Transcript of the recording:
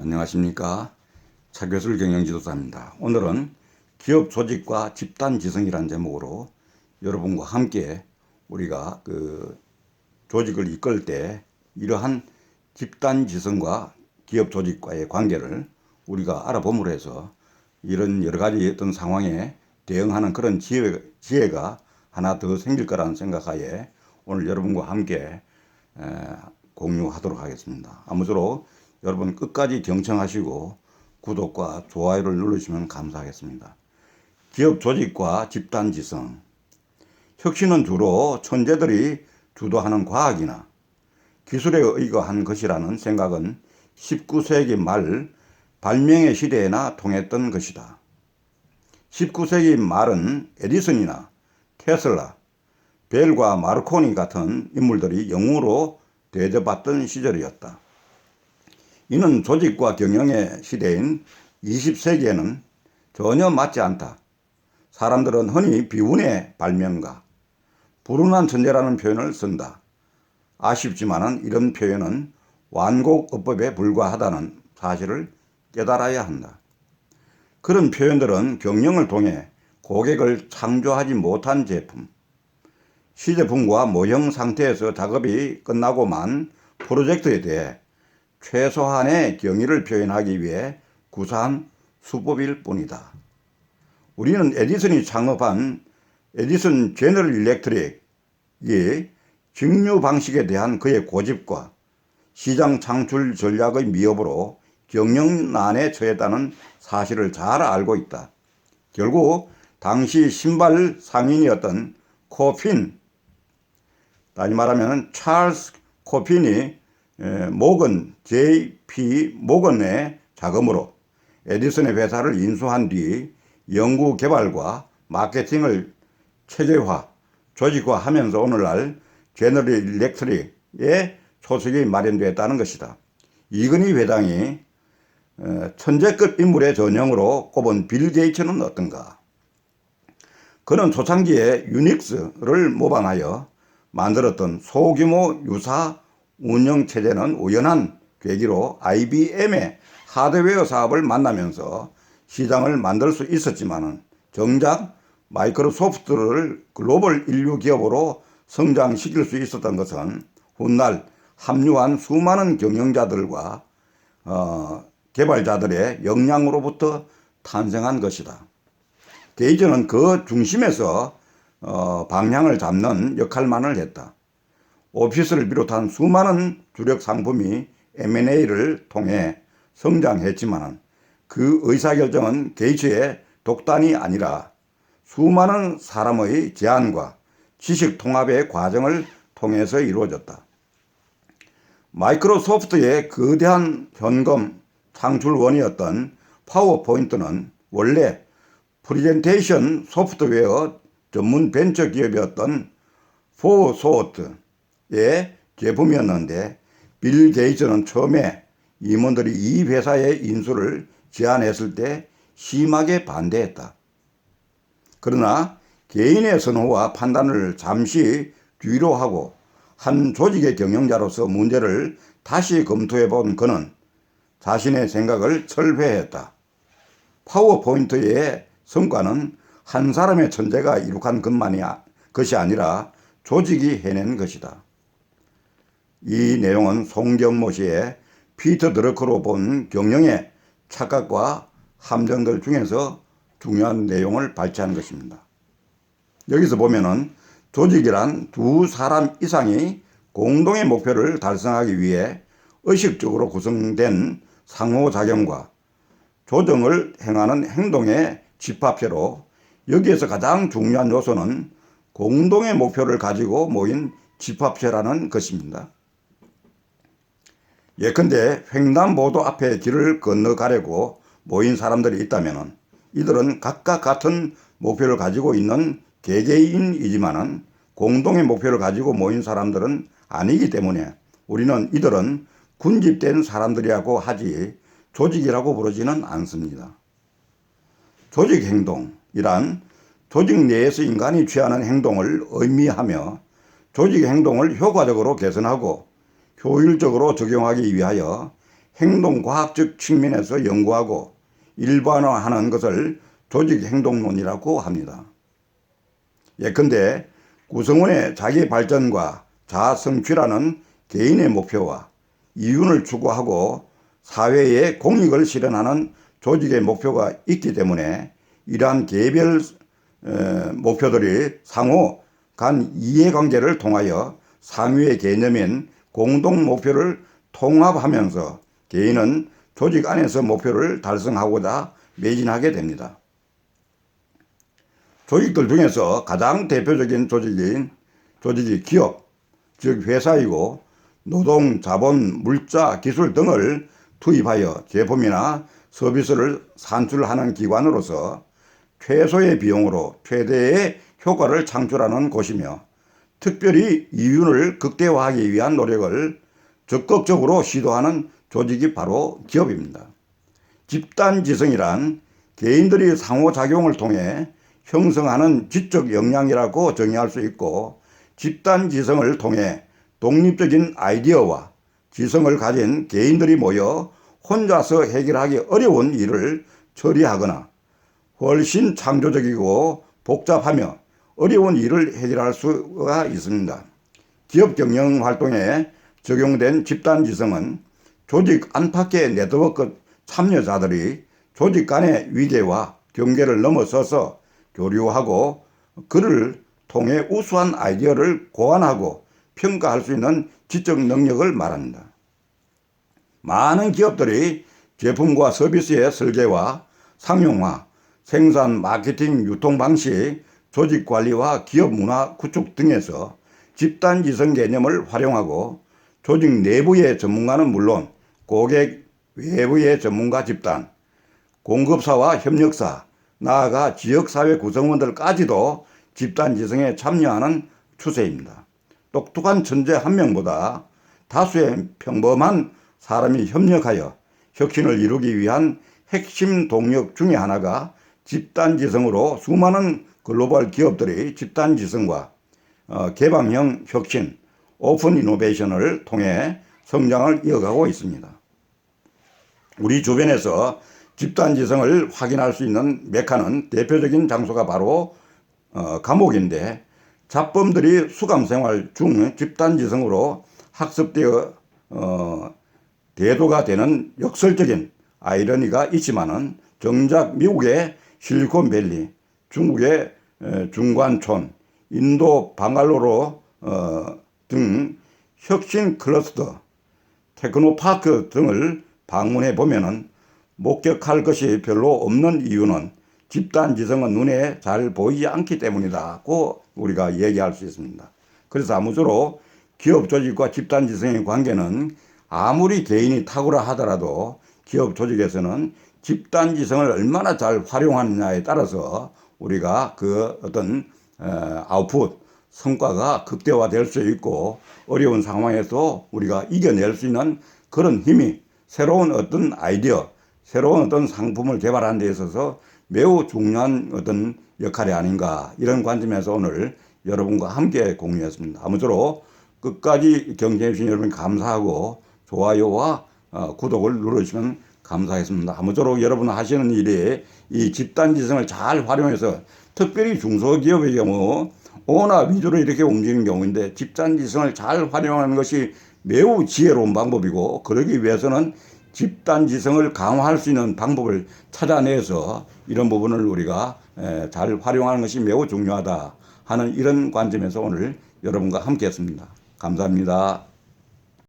안녕하십니까. 차교술 경영지도사입니다. 오늘은 기업 조직과 집단 지성이라는 제목으로 여러분과 함께 우리가 조직을 이끌 때 이러한 집단 지성과 기업 조직과의 관계를 우리가 알아봄으로 해서 이런 여러 가지 어떤 상황에 대응하는 그런 지혜가 하나 더 생길 거라는 생각하에 오늘 여러분과 함께 공유하도록 하겠습니다. 아무쪼록 여러분 끝까지 경청하시고 구독과 좋아요를 누르시면 감사하겠습니다. 기업 조직과 집단 지성. 혁신은 주로 천재들이 주도하는 과학이나 기술에 의거한 것이라는 생각은 19세기 말 발명의 시대에나 통했던 것이다. 19세기 말은 에디슨이나 테슬라, 벨과 마르코니 같은 인물들이 영웅으로 대접받던 시절이었다. 이는 조직과 경영의 시대인 20세기에는 전혀 맞지 않다. 사람들은 흔히 비운의 발명가, 불운한 천재라는 표현을 쓴다. 아쉽지만은 이런 표현은 완곡어법에 불과하다는 사실을 깨달아야 한다. 그런 표현들은 경영을 통해 고객을 창조하지 못한 제품, 시제품과 모형 상태에서 작업이 끝나고만 프로젝트에 대해 최소한의 경의를 표현하기 위해 구사한 수법일 뿐이다. 우리는 에디슨이 창업한 에디슨 제너럴 일렉트릭이 직류 방식에 대한 그의 고집과 시장 창출 전략의 미흡으로 경영난에 처했다는 사실을 잘 알고 있다. 결국 당시 신발 상인이었던 코핀, 다시 말하면 찰스 코핀이 모건, J.P. 모건의 자금으로 에디슨의 회사를 인수한 뒤 연구 개발과 마케팅을 체계화, 조직화하면서 오늘날 제너럴 일렉트릭의 초석이 마련되었다는 것이다. 이건희 회장이 천재급 인물의 전형으로 꼽은 빌 게이츠는 어떤가? 그는 초창기에 유닉스를 모방하여 만들었던 소규모 유사 운영체제는 우연한 계기로 IBM의 하드웨어 사업을 만나면서 시장을 만들 수 있었지만 정작 마이크로소프트를 글로벌 인류 기업으로 성장시킬 수 있었던 것은 훗날 합류한 수많은 경영자들과 개발자들의 역량으로부터 탄생한 것이다. 게이츠는 그 중심에서 방향을 잡는 역할만을 했다. 오피스를 비롯한 수많은 주력 상품이 M&A를 통해 성장했지만 그 의사결정은 게이츠의 독단이 아니라 수많은 사람의 제안과 지식 통합의 과정을 통해서 이루어졌다. 마이크로소프트의 거대한 현금 창출원이었던 파워포인트는 원래 프레젠테이션 소프트웨어 전문 벤처 기업이었던 포소트의 제품이었는데 빌 게이츠는 처음에 임원들이 이 회사의 인수를 제안했을 때 심하게 반대했다. 그러나 개인의 선호와 판단을 잠시 뒤로 하고 한 조직의 경영자로서 문제를 다시 검토해 본 그는 자신의 생각을 철회했다. 파워포인트의 성과는 한 사람의 천재가 이룩한 것이 아니라 조직이 해낸 것이다. 이 내용은 송경모 씨의 피터 드러커로 본 경영의 착각과 함정들 중에서 중요한 내용을 발췌한 것입니다. 여기서 보면은 조직이란 두 사람 이상이 공동의 목표를 달성하기 위해 의식적으로 구성된 상호작용과 조정을 행하는 행동의 집합체로 여기에서 가장 중요한 요소는 공동의 목표를 가지고 모인 집합체라는 것입니다. 예컨대 횡단보도 앞에 길을 건너가려고 모인 사람들이 있다면 이들은 각각 같은 목표를 가지고 있는 개개인이지만 공동의 목표를 가지고 모인 사람들은 아니기 때문에 우리는 이들은 군집된 사람들이라고 하지 조직이라고 부르지는 않습니다. 조직 행동이란 조직 내에서 인간이 취하는 행동을 의미하며 조직 행동을 효과적으로 개선하고 효율적으로 적용하기 위하여 행동과학적 측면에서 연구하고 일반화하는 것을 조직행동론이라고 합니다. 예컨대 구성원의 자기 발전과 자아성취라는 개인의 목표와 이윤을 추구하고 사회의 공익을 실현하는 조직의 목표가 있기 때문에 이러한 개별 목표들이 상호 간 이해관계를 통하여 상위의 개념인 공동 목표를 통합하면서 개인은 조직 안에서 목표를 달성하고자 매진하게 됩니다. 조직들 중에서 가장 대표적인 조직이 기업, 즉 회사이고 노동, 자본, 물자, 기술 등을 투입하여 제품이나 서비스를 산출하는 기관으로서 최소의 비용으로 최대의 효과를 창출하는 곳이며 특별히 이윤을 극대화하기 위한 노력을 적극적으로 시도하는 조직이 바로 기업입니다. 집단지성이란 개인들이 상호작용을 통해 형성하는 지적 역량이라고 정의할 수 있고 집단지성을 통해 독립적인 아이디어와 지성을 가진 개인들이 모여 혼자서 해결하기 어려운 일을 처리하거나 훨씬 창조적이고 복잡하며 어려운 일을 해결할 수가 있습니다. 기업 경영 활동에 적용된 집단지성은 조직 안팎의 네트워크 참여자들이 조직 간의 위계와 경계를 넘어서서 교류하고 그를 통해 우수한 아이디어를 고안하고 평가할 수 있는 지적 능력을 말합니다. 많은 기업들이 제품과 서비스의 설계와 상용화, 생산, 마케팅, 유통 방식, 조직 관리와 기업 문화 구축 등에서 집단지성 개념을 활용하고 조직 내부의 전문가는 물론 고객 외부의 전문가 집단, 공급사와 협력사, 나아가 지역사회 구성원들까지도 집단지성에 참여하는 추세입니다. 똑똑한 천재 한 명보다 다수의 평범한 사람이 협력하여 혁신을 이루기 위한 핵심 동력 중에 하나가 집단지성으로 수많은 글로벌 기업들이 집단지성과 개방형 혁신, 오픈 이노베이션을 통해 성장을 이어가고 있습니다. 우리 주변에서 집단지성을 확인할 수 있는 메카는 대표적인 장소가 바로 감옥인데 잡범들이 수감생활 중 집단지성으로 학습되어 대도가 되는 역설적인 아이러니가 있지만은 정작 미국의 실리콘밸리, 중국의 중관촌, 인도 방갈로로 등 혁신 클러스터, 테크노파크 등을 방문해 보면은 목격할 것이 별로 없는 이유는 집단지성은 눈에 잘 보이지 않기 때문이다고 우리가 얘기할 수 있습니다. 그래서 아무쪼록 기업 조직과 집단지성의 관계는 아무리 개인이 탁월하 하더라도 기업 조직에서는 집단지성을 얼마나 잘 활용하느냐에 따라서 우리가 그 어떤 아웃풋, 성과가 극대화될 수 있고 어려운 상황에서 우리가 이겨낼 수 있는 그런 힘이 새로운 어떤 아이디어, 새로운 어떤 상품을 개발하는 데 있어서 매우 중요한 어떤 역할이 아닌가 이런 관점에서 오늘 여러분과 함께 공유했습니다. 아무쪼록 끝까지 경청해 주신 여러분 감사하고 좋아요와 구독을 눌러주시면 감사하겠습니다. 아무쪼록 여러분 하시는 일이 이 집단지성을 잘 활용해서 특별히 중소기업의 경우 오나 위주로 이렇게 움직이는 경우인데 집단지성을 잘 활용하는 것이 매우 지혜로운 방법이고 그러기 위해서는 집단지성을 강화할 수 있는 방법을 찾아내서 이런 부분을 우리가 잘 활용하는 것이 매우 중요하다 하는 이런 관점에서 오늘 여러분과 함께 했습니다. 감사합니다.